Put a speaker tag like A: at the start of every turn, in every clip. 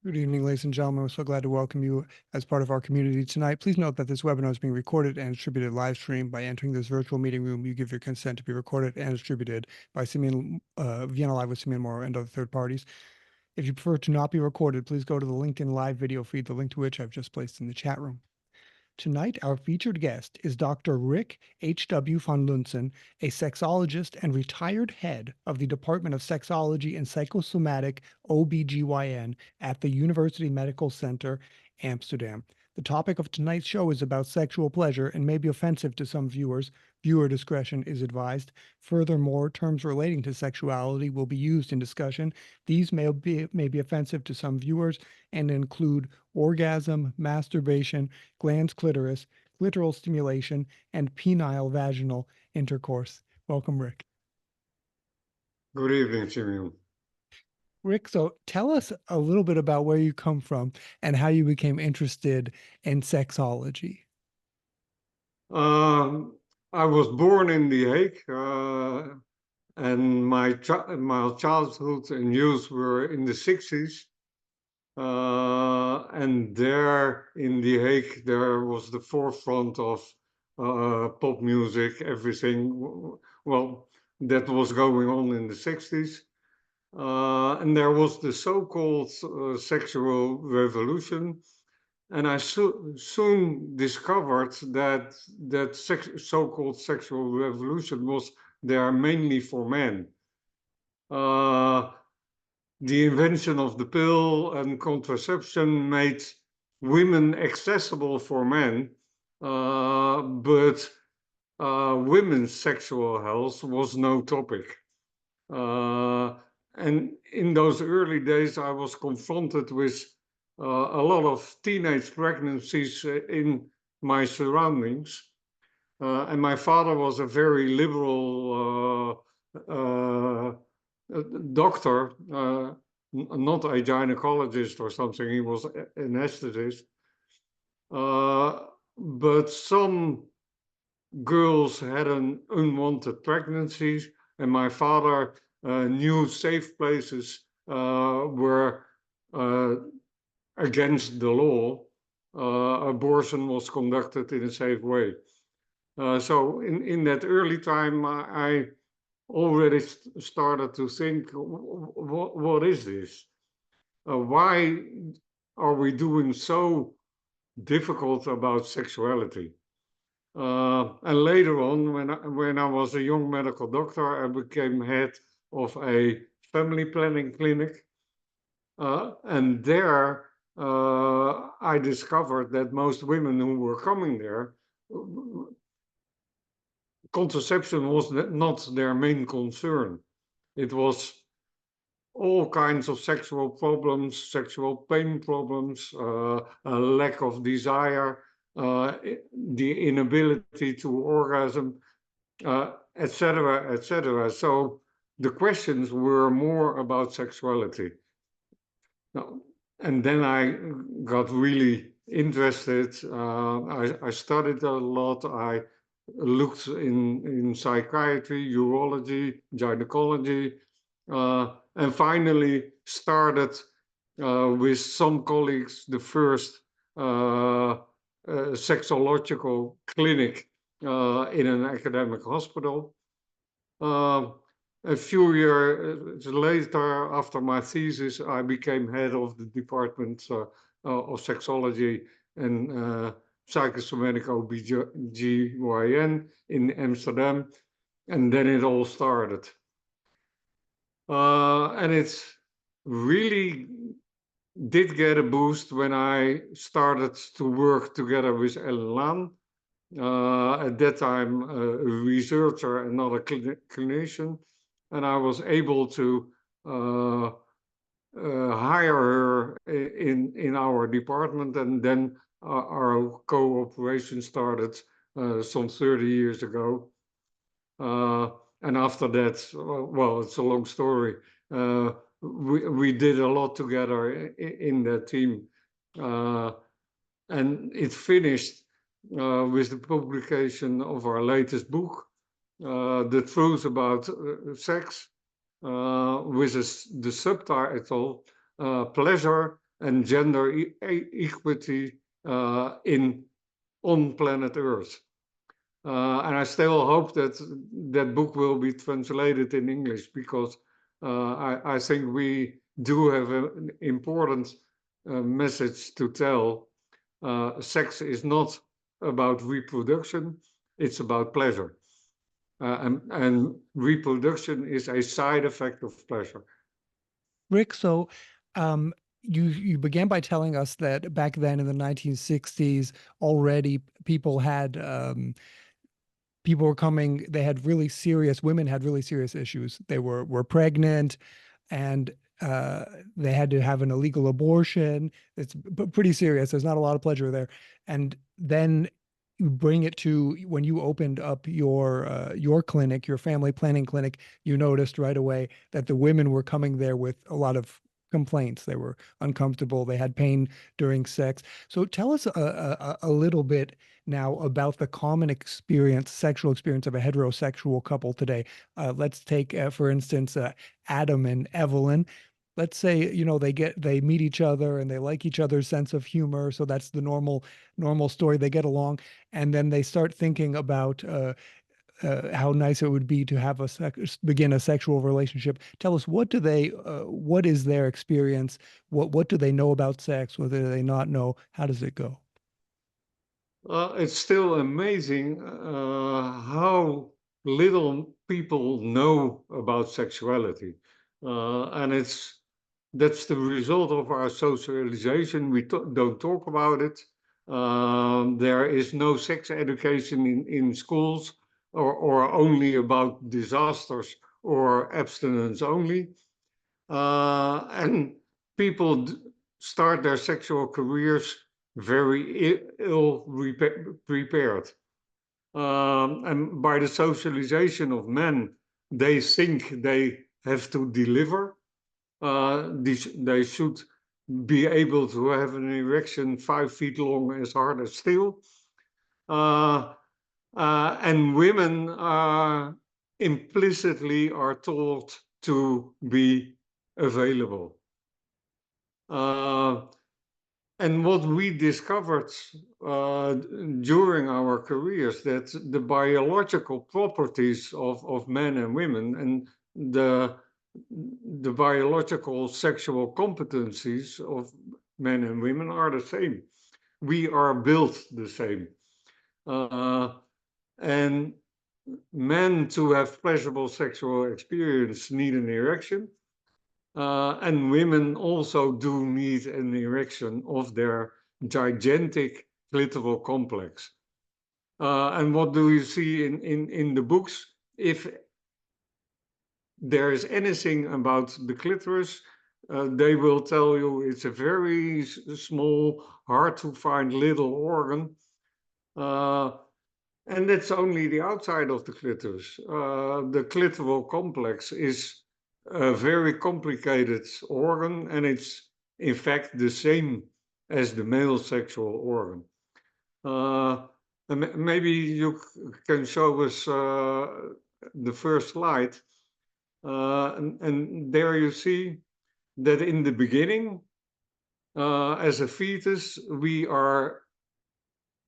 A: Good evening, ladies and gentlemen. We're so glad to welcome you as part of our community tonight. Please note that this webinar is being recorded and distributed live stream. By entering this virtual meeting room, you give your consent to be recorded and distributed by Vienna Live with Simeon Moore and other third parties. If you prefer to not be recorded, please go to the LinkedIn Live video feed, the link to which I've just placed in the chat room. Tonight, our featured guest is Dr. Rik H.W. van Lunsen, a sexologist and retired head of the Department of Sexology and Psychosomatic OBGYN at the University Medical Center Amsterdam. The topic of tonight's show is about sexual pleasure and may be offensive to some viewers. Viewer discretion is advised. Furthermore, terms relating to sexuality will be used in discussion. These may be offensive to some viewers and include orgasm, masturbation, glans clitoris, clitoral stimulation, and penile vaginal intercourse. Welcome, Rik.
B: Good evening, Simeon.
A: Rik, so tell us a little bit about where you come from and how you became interested in sexology.
B: I was born in The Hague, and my childhood and youth were in the 60s. And there in The Hague, there was the forefront of pop music, everything, well, that was going on in the 60s. And there was the so-called sexual revolution. And I soon discovered that so-called sexual revolution was there mainly for men. The invention of the pill and contraception made women accessible for men, but women's sexual health was no topic. And in those early days, I was confronted with a lot of teenage pregnancies in my surroundings. And my father was a very liberal doctor, not a gynecologist or something. He was an anesthetist. But some girls had an unwanted pregnancies, and my father knew safe places where against the law, abortion was conducted in a safe way. So in that early time, I already started to think, what is this? Why are we doing so difficult about sexuality? And later on, when I was a young medical doctor, I became head of a family planning clinic. And there, I discovered that most women who were coming there, contraception was not their main concern. It was all kinds of sexual problems, sexual pain problems, a lack of desire, the inability to orgasm, etc., etc. So the questions were more about sexuality. Now, and then I got really interested. I studied a lot. I looked in psychiatry, urology, gynecology, and finally started with some colleagues the first sexological clinic in an academic hospital. A few years later, after my thesis, I became head of the Department of Sexology and Psychosomatic OBGYN in Amsterdam, and then it all started. And it really did get a boost when I started to work together with Ellen Laan, at that time a researcher and not a clinician, and I was able to hire her in our department, and then our cooperation started some 30 years ago. And after that, well, it's a long story. We did a lot together in that team, and it finished with the publication of our latest book, The Truth About Sex, with the subtitle Pleasure and Gender Equity on Planet Earth. And I still hope that that book will be translated in English, because I think we do have an important message to tell. Sex is not about reproduction, it's about pleasure. And reproduction is a side effect of pleasure.
A: Rik, so you began by telling us that back then in the 1960s, already people were coming, they had really serious, women had really serious issues. They were pregnant, and they had to have an illegal abortion. It's pretty serious. There's not a lot of pleasure there. And then you bring it to when you opened up your clinic, your family planning clinic, you noticed right away that the women were coming there with a lot of complaints. They were uncomfortable. They had pain during sex. So tell us a little bit now about the common experience, sexual experience of a heterosexual couple today. Let's take, for instance, Adam and Evelyn. Let's say, they meet each other and they like each other's sense of humor. So that's the normal story. They get along, and then they start thinking about how nice it would be to have begin a sexual relationship. Tell us, what is their experience? What do they know about sex? What do they not know? How does it go?
B: It's still amazing how little people know about sexuality. And that's the result of our socialization. We don't talk about it. There is no sex education in schools, or only about disasters or abstinence only. And people start their sexual careers very ill prepared. And by the socialization of men, they think they have to deliver. They should be able to have an erection 5 feet long as hard as steel. And women implicitly are told to be available. And what we discovered during our careers, that the biological properties of men and women, and the biological sexual competencies of men and women are the same. We are built the same. And men, to have pleasurable sexual experience, need an erection. And women also do need an erection of their gigantic clitoral complex. And what do you see in the books? If there is anything about the clitoris, they will tell you it's a very small, hard to find little organ. And that's only the outside of the clitoris. The clitoral complex is a very complicated organ, and it's in fact the same as the male sexual organ. And maybe you can show us the first slide. And there you see that in the beginning, as a fetus, we are,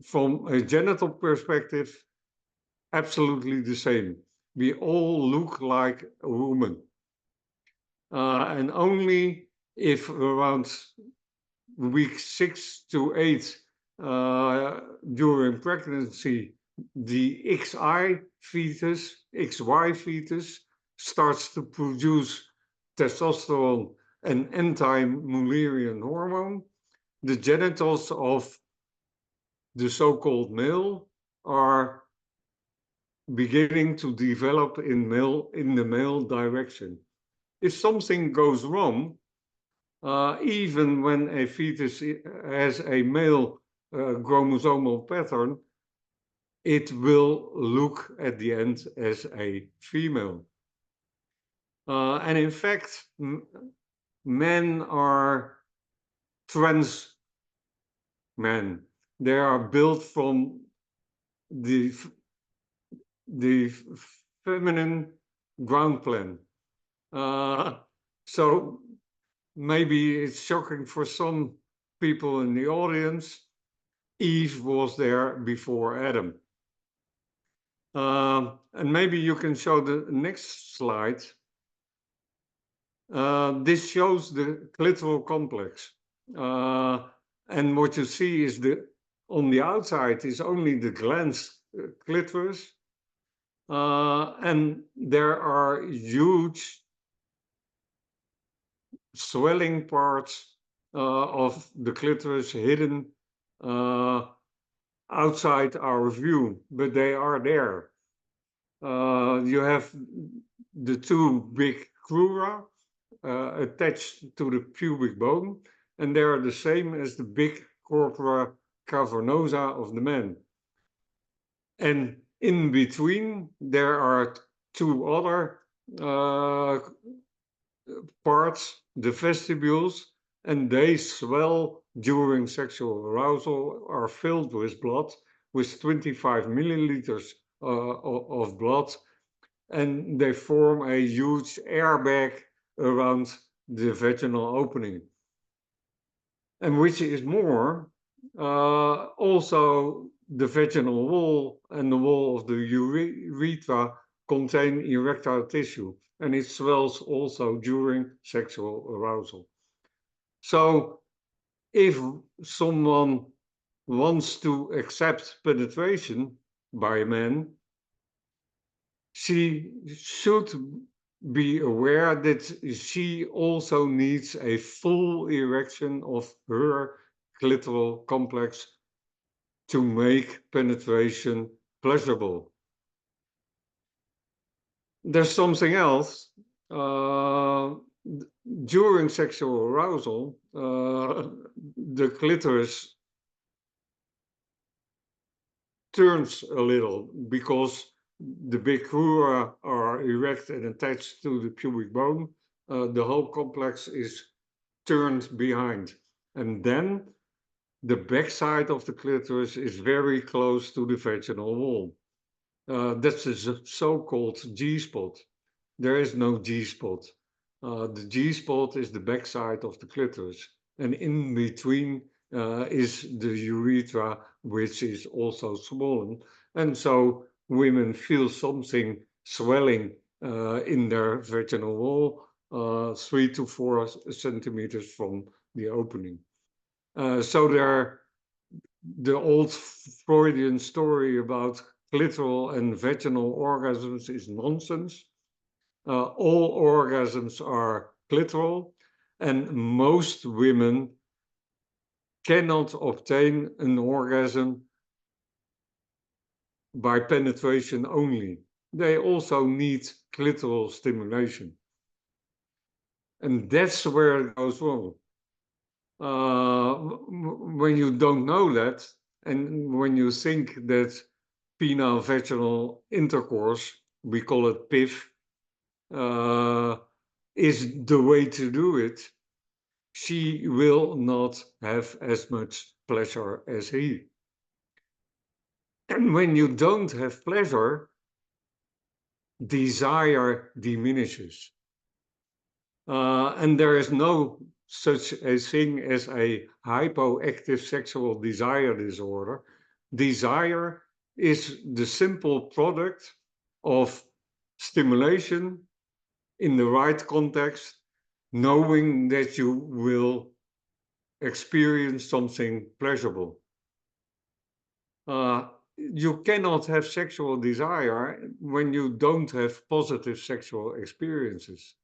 B: from a genital perspective, absolutely the same. We all look like a woman. And only if around week 6 to 8 during pregnancy, the XY fetus starts to produce testosterone and anti-Mullerian hormone, the genitals of the so-called male are beginning to develop in the male direction. if something goes wrong, even when a fetus has a male chromosomal pattern, it will look at the end as a female. And in fact, men are trans men. They are built from the feminine ground plan. So maybe it's shocking for some people in the audience. Eve was there before Adam. And maybe you can show the next slide. This shows the clitoral complex. And what you see is on the outside is only the glans clitoris. And there are huge swelling parts of the clitoris hidden outside our view, but they are there. You have the two big crura attached to the pubic bone, and they are the same as the big corpora cavernosa of the man. And in between, there are two other parts, the vestibules, and they swell during sexual arousal, are filled with blood, with 25 milliliters of blood, and they form a huge airbag around the vaginal opening. And which is more, also the vaginal wall and the wall of the urethra contain erectile tissue, and it swells also during sexual arousal. So if someone wants to accept penetration by a man, she should be aware that she also needs a full erection of her clitoral complex to make penetration pleasurable. There's something else. During sexual arousal, the clitoris turns a little because the big crura are erect and attached to the pubic bone. The whole complex is turned behind. And then the backside of the clitoris is very close to the vaginal wall. That's the so-called G-spot. There is no G-spot. The G-spot is the backside of the clitoris. And in between is the urethra, which is also swollen. And so women feel something swelling in their vaginal wall, 3 to 4 centimeters from the opening. So the old Freudian story about clitoral and vaginal orgasms is nonsense. All orgasms are clitoral, and most women cannot obtain an orgasm by penetration only. They also need clitoral stimulation. And that's where it goes wrong. When you don't know that, and when you think that penile vaginal intercourse, we call it PIV, is the way to do it, she will not have as much pleasure as he. And when you don't have pleasure, desire diminishes. And there is no such a thing as a hypoactive sexual desire disorder. Desire is the simple product of stimulation in the right context, knowing that you will experience something pleasurable. You cannot have sexual desire when you don't have positive sexual experiences.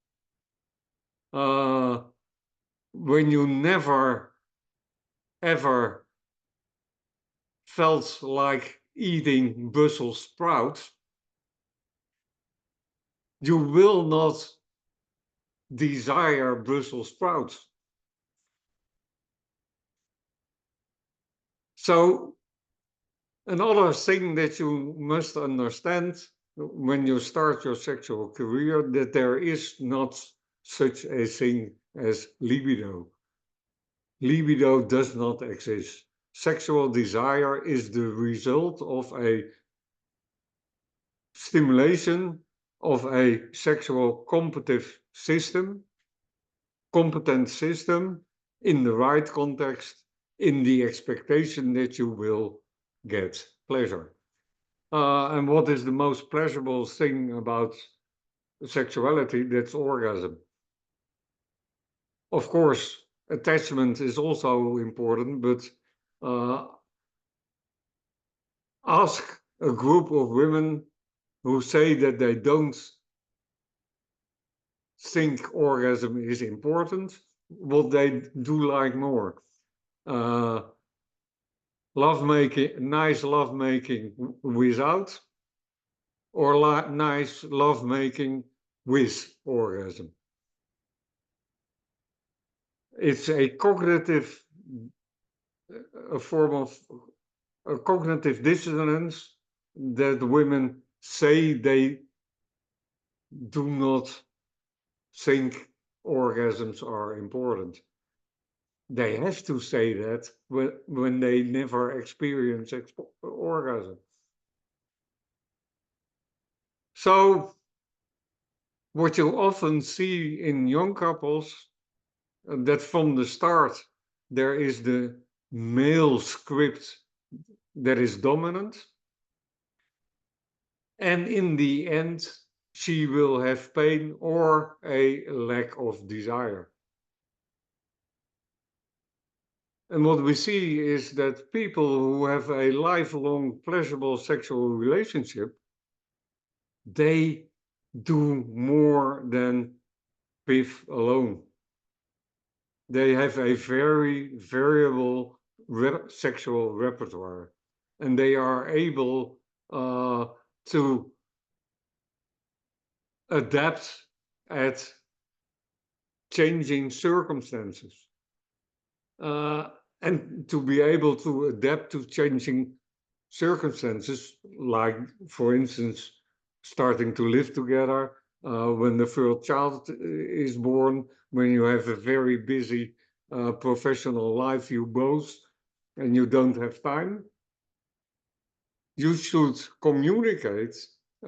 B: When you never, ever felt like eating Brussels sprouts, you will not desire Brussels sprouts. So another thing that you must understand when you start your sexual career, that there is not such a thing as libido. Libido does not exist. Sexual desire is the result of a stimulation of a sexual competent system in the right context, in the expectation that you will get pleasure. And what is the most pleasurable thing about sexuality? That's orgasm. Of course, attachment is also important, but ask a group of women who say that they don't think orgasm is important, what they do like more. Nice love making without, or nice love making with orgasm. It's a form of a cognitive dissonance that women say they do not think orgasms are important. They have to say that when they never experience orgasm. So what you often see in young couples, that from the start there is the male script that is dominant, and in the end she will have pain or a lack of desire. And what we see is that people who have a lifelong pleasurable sexual relationship, they do more than PIF alone. They have a very variable sexual repertoire, and they are able to adapt at changing circumstances, and to be able to adapt to changing circumstances, like, for instance, starting to live together, when the first child is born, when you have a very busy professional life, you both, and you don't have time. You should communicate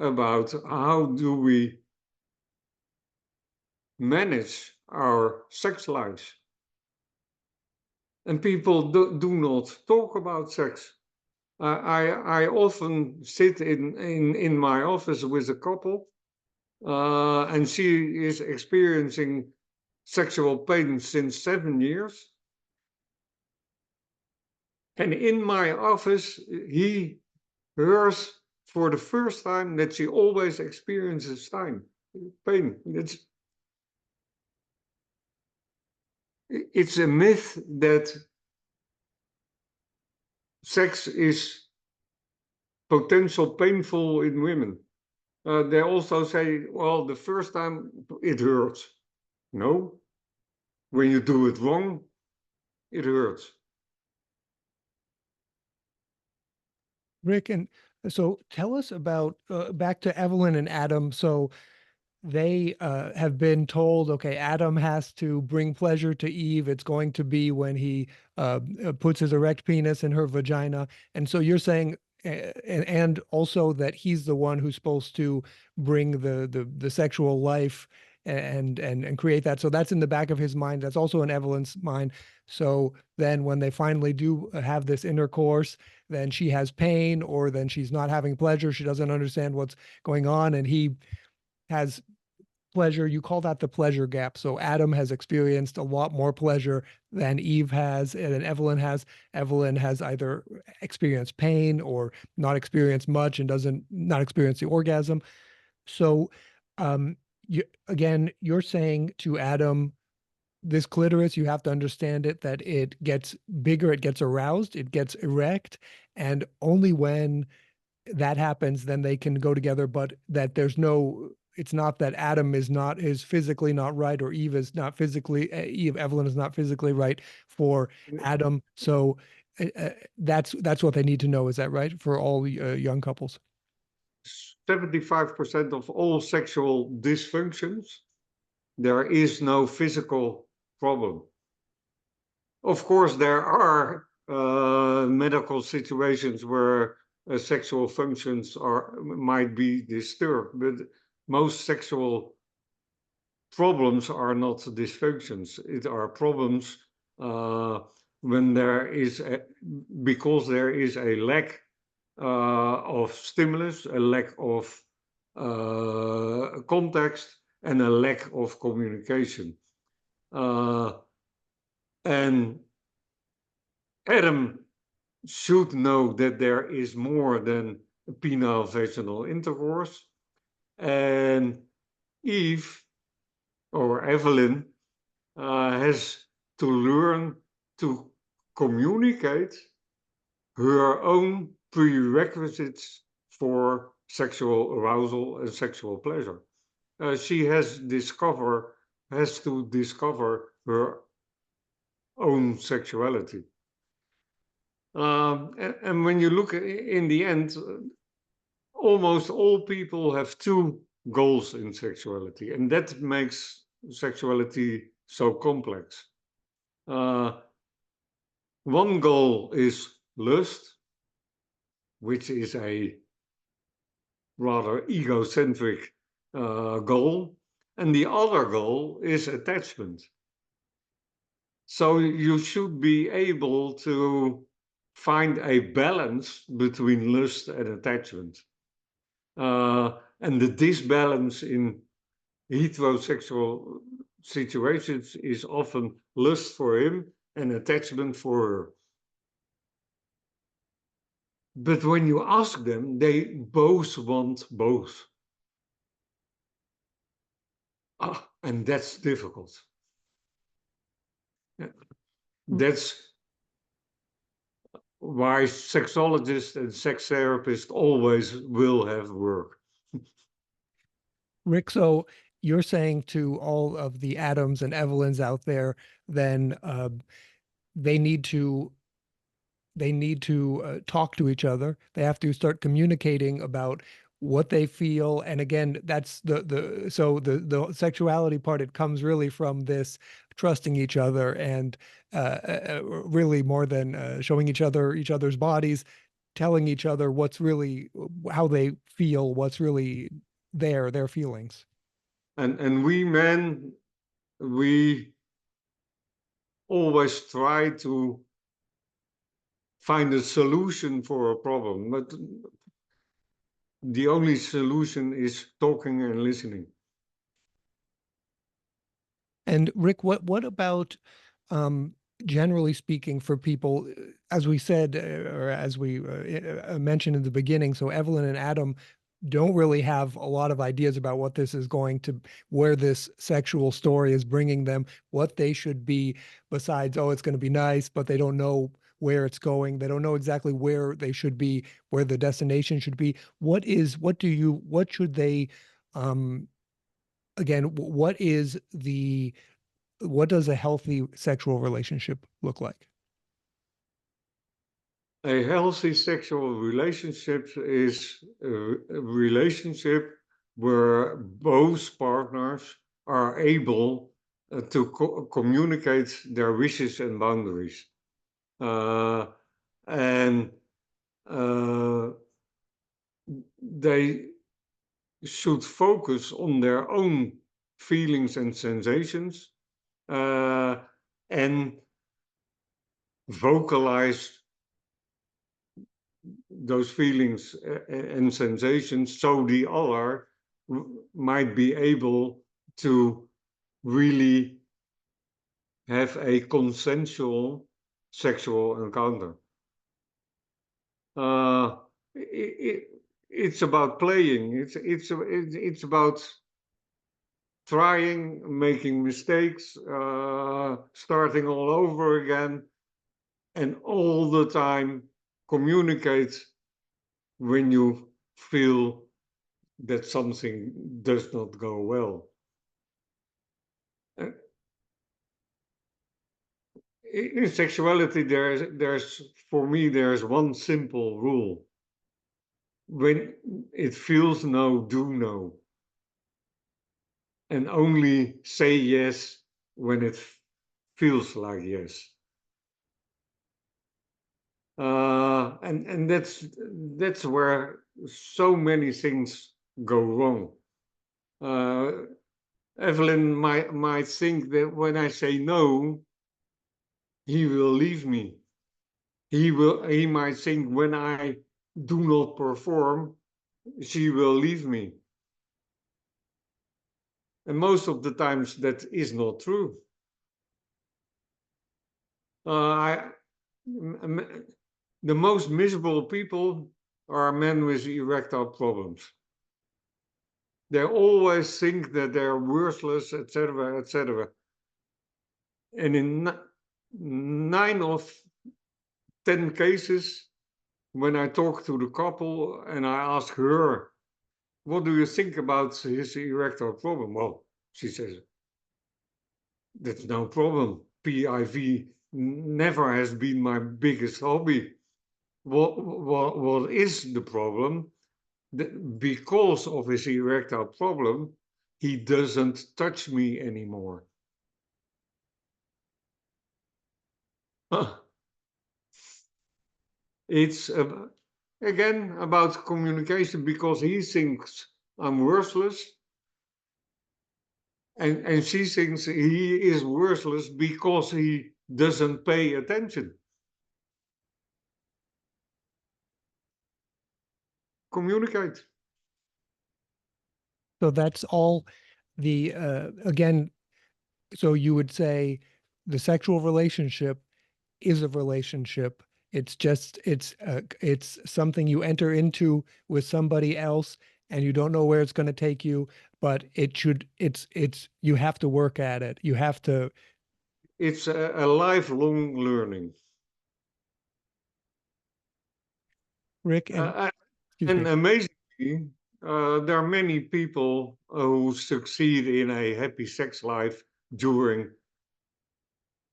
B: about how do we manage our sex lives. And people do not talk about sex. I often sit in my office with a couple, and she is experiencing sexual pain since 7 years. And in my office, he hears for the first time that she always experiences pain. It's a myth that sex is potential painful in women. They also say, well, the first time it hurts. No, when you do it wrong, it hurts.
A: Rik, and so tell us about back to Evelyn and Adam. So they have been told, okay, Adam has to bring pleasure to Eve. It's going to be when he puts his erect penis in her vagina. And so you're saying, and also that he's the one who's supposed to bring the sexual life and create that. So that's in the back of his mind. That's also in Evelyn's mind. So then when they finally do have this intercourse, then she has pain, or then she's not having pleasure. She doesn't understand what's going on, and he has pleasure. You call that the pleasure gap. So Adam has experienced a lot more pleasure than Eve has, and then Evelyn has. Evelyn has either experienced pain or not experienced much and doesn't not experience the orgasm. So you're saying to Adam, this clitoris, you have to understand it, that it gets bigger, it gets aroused, it gets erect, and only when that happens, then they can go together, but that there's no it's not that Adam is physically not right, or Evelyn is not physically right for Adam. So that's what they need to know. Is that right for all young couples?
B: 75% of all sexual dysfunctions, there is no physical problem. Of course, there are medical situations where sexual functions might be disturbed, but most sexual problems are not dysfunctions. It are problems when because there is a lack of stimulus, a lack of context, and a lack of communication. And Adam should know that there is more than penile vaginal intercourse. And Eve, or Evelyn, has to learn to communicate her own prerequisites for sexual arousal and sexual pleasure. She has to discover her own sexuality. And when you look in the end, almost all people have two goals in sexuality, and that makes sexuality so complex. One goal is lust, which is a rather egocentric goal, and the other goal is attachment. So you should be able to find a balance between lust and attachment. And the disbalance in heterosexual situations is often lust for him and attachment for her. But when you ask them, they both want both. And that's difficult. That's why sexologists and sex therapists always will have work.
A: Rik, so you're saying to all of the Adams and Evelyns out there, then they need to talk to each other. They have to start communicating about what they feel. And again, that's the sexuality part. It comes really from this trusting each other, and really more than showing each other's bodies, telling each other what's really how they feel, what's really their feelings.
B: And we men, we always try to find a solution for a problem, but the only solution is talking and listening.
A: And Rik, what about generally speaking for people, as we said, or as we mentioned in the beginning, so Evelyn and Adam don't really have a lot of ideas about what this is going to, where this sexual story is bringing them, what they should be, besides, oh, it's going to be nice, but they don't know where it's going. They don't know exactly where they should be, where the destination should be. What should they, again, what does a healthy sexual relationship look like?
B: A healthy sexual relationship is a relationship where both partners are able to communicate their wishes and boundaries. And they should focus on their own feelings and sensations, and vocalize those feelings and sensations so the other might be able to really have a consensual sexual encounter. It's about playing. It's about trying, making mistakes, starting all over again, and all the time communicate when you feel that something does not go well. In sexuality, there's for me, there's one simple rule. When it feels no, do no. And only say yes when it feels like yes. And that's where so many things go wrong. Evelyn might think that when I say no, he will leave me. He might think when I do not perform, she will leave me. And most of the times that is not true. The most miserable people are men with erectile problems. They always think that they're worthless, etc., etc. And in 9 of 10 cases, when I talk to the couple and I ask her, what do you think about his erectile problem? Well, she says, that's no problem. PIV never has been my biggest hobby. What is the problem? Because of his erectile problem, he doesn't touch me anymore. It's again about communication, because he thinks I'm worthless, and she thinks he is worthless because he doesn't pay attention. Communicate.
A: So that's all the again, so you would say the sexual relationship is a relationship. It's just it's something you enter into with somebody else and you don't know where it's going to take you, but it's you have to work at it. You have to.
B: It's a lifelong learning.
A: Rick, and excuse
B: And
A: me.
B: amazingly, there are many people who succeed in a happy sex life during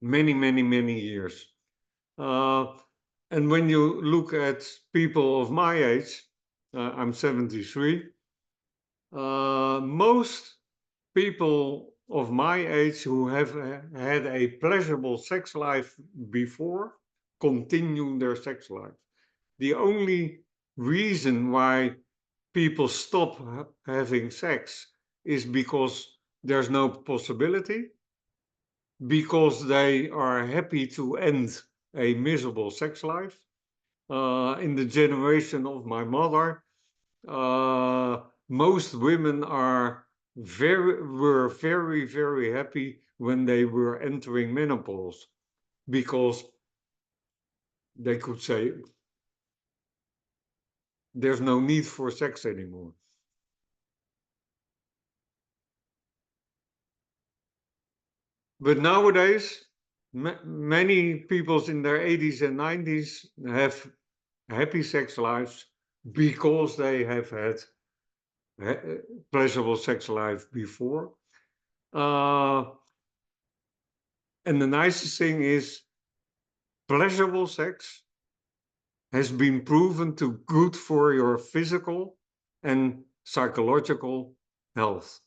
B: many, many, many years. And when you look at people of my age, I'm 73, most people of my age who have had a pleasurable sex life before continue their sex life. The only reason why people stop having sex is because there's no possibility, because they are happy to end a miserable sex life. In the generation of my mother, most women were very, very happy when they were entering menopause, because they could say, there's no need for sex anymore. But nowadays, many people in their 80s and 90s have happy sex lives because they have had pleasurable sex life before. And the nicest thing is, pleasurable sex has been proven to good for your physical and psychological health.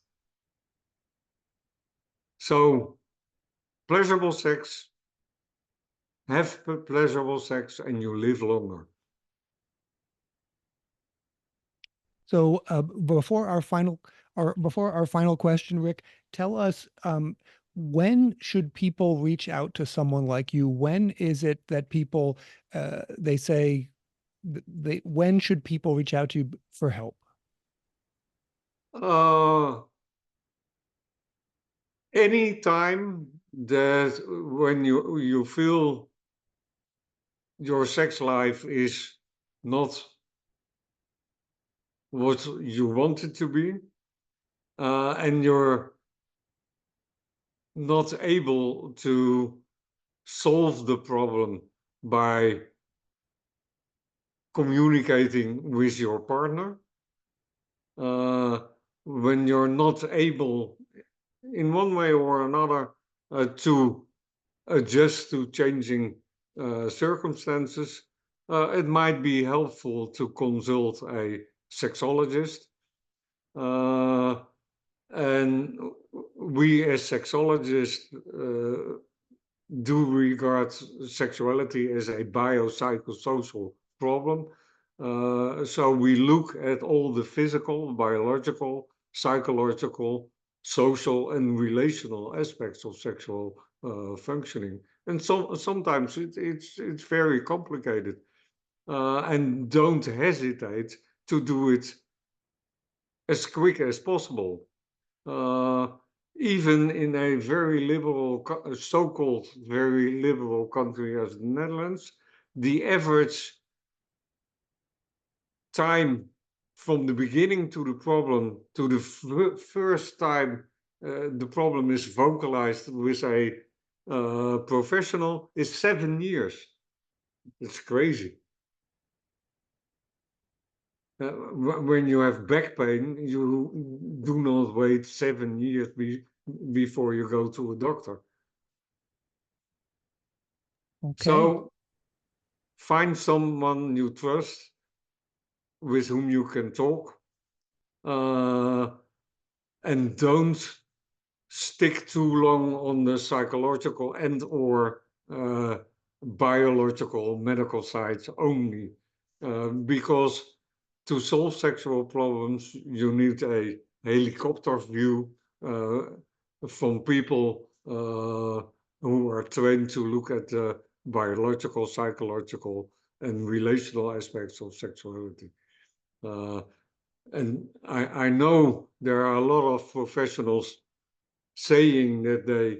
B: So, pleasurable sex, have pleasurable sex, and you live longer.
A: So before our final question, Rick, tell us when should people reach out to someone like you? When is it that people they say when should people reach out to you for help?
B: Any time that when you feel your sex life is not what you want it to be, and you're not able to solve the problem by communicating with your partner, when you're not able, in one way or another, to adjust to changing circumstances, it might be helpful to consult a sexologist. And we as sexologists do regard sexuality as a biopsychosocial problem. So we look at all the physical, biological, psychological, social, and relational aspects of sexual functioning. And sometimes it's very complicated. And don't hesitate to do it as quick as possible. Uh, Even in a very liberal, so-called very liberal country as the Netherlands, the average time from the beginning to the problem to the first time the problem is vocalized with a professional is 7 years. It's crazy. When you have back pain, you do not wait 7 years before you go to a doctor.
A: Okay.
B: So find someone you trust with whom you can talk, and don't stick too long on the psychological and or biological medical sides only, because to solve sexual problems you need a helicopter view from people who are trained to look at the biological, psychological, and relational aspects of sexuality. And I know there are a lot of professionals saying that they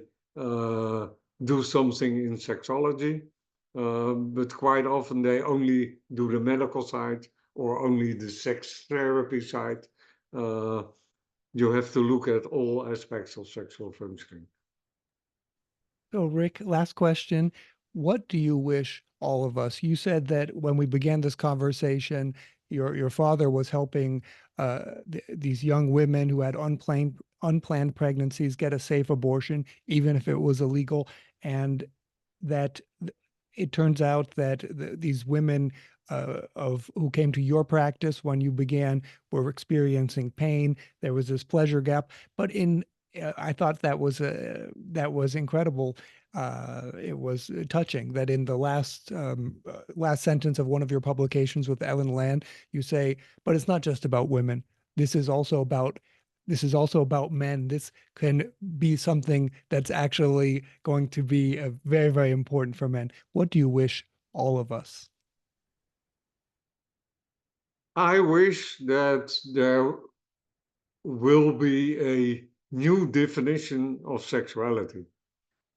B: do something in sexology, but quite often they only do the medical side or only the sex therapy side. You have to look at all aspects of sexual functioning.
A: So, Rik, last question. What do you wish all of us? You said that when we began this conversation, your father was helping these young women who had unplanned pregnancies get a safe abortion, even if it was illegal, and that it turns out that these women of who came to your practice when you began were experiencing pain. There was this pleasure gap, but I thought that was incredible. It was touching that in the last sentence of one of your publications with Ellen Land, you say, "But it's not just about women. This is also about men. This can be something that's actually going to be very, very important for men." What do you wish all of us?
B: I wish that there will be a new definition of sexuality.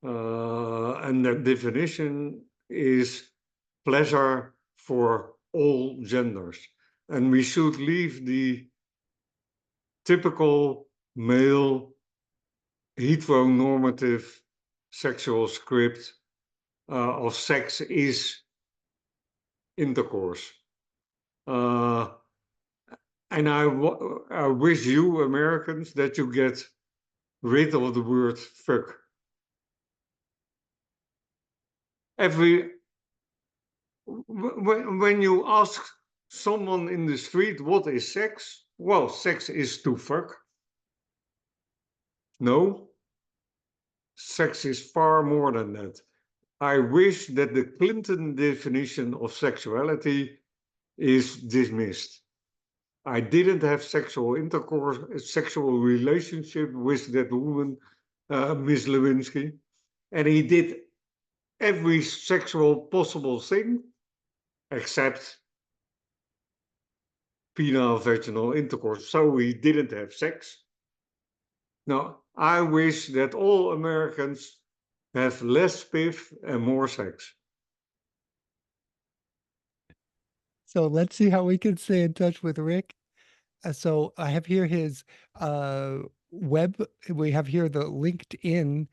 B: And that definition is pleasure for all genders. And we should leave the typical male heteronormative sexual script of sex is intercourse. And I wish you Americans that you get rid of the word fuck. When you ask someone in the street what is sex, well, sex is to fuck. No, sex is far more than that. I wish that the Clinton definition of sexuality is dismissed. I didn't have sexual intercourse, sexual relationship with that woman, Miss Lewinsky, and he did every sexual possible thing except penile vaginal intercourse. So he didn't have sex. Now, I wish that all Americans have less spiff and more sex.
A: So let's see how we can stay in touch with Rik. So I have here his web. We have here the LinkedIn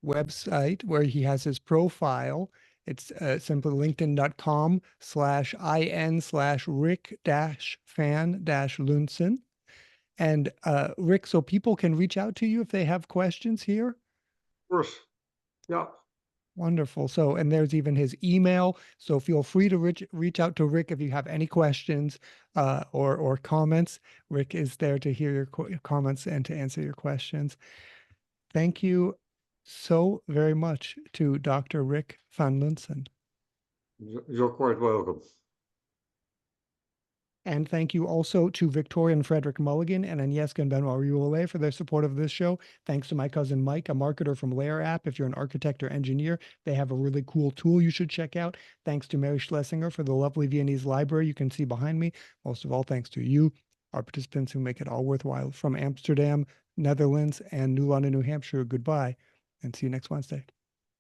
A: website where he has his profile. It's simply linkedin.com/in/Rik-fan-Lunsen. And Rik, so people can reach out to you if they have questions here.
B: Of course. Yeah.
A: Wonderful. So, and there's even his email. So feel free to reach out to Rik if you have any questions or comments. Rik is there to hear your comments and to answer your questions. Thank you so very much to Dr. Rik van Lunsen.
B: You're quite welcome.
A: And thank you also to Victoria and Frederick Mulligan and Agnieszka and Benoit Rioulet for their support of this show. Thanks to my cousin Mike, a marketer from Layer App. If you're an architect or engineer, they have a really cool tool you should check out. Thanks to Mary Schlesinger for the lovely Viennese library you can see behind me. Most of all, thanks to you, our participants who make it all worthwhile. From Amsterdam, Netherlands, and New London, New Hampshire, goodbye, and see you next Wednesday.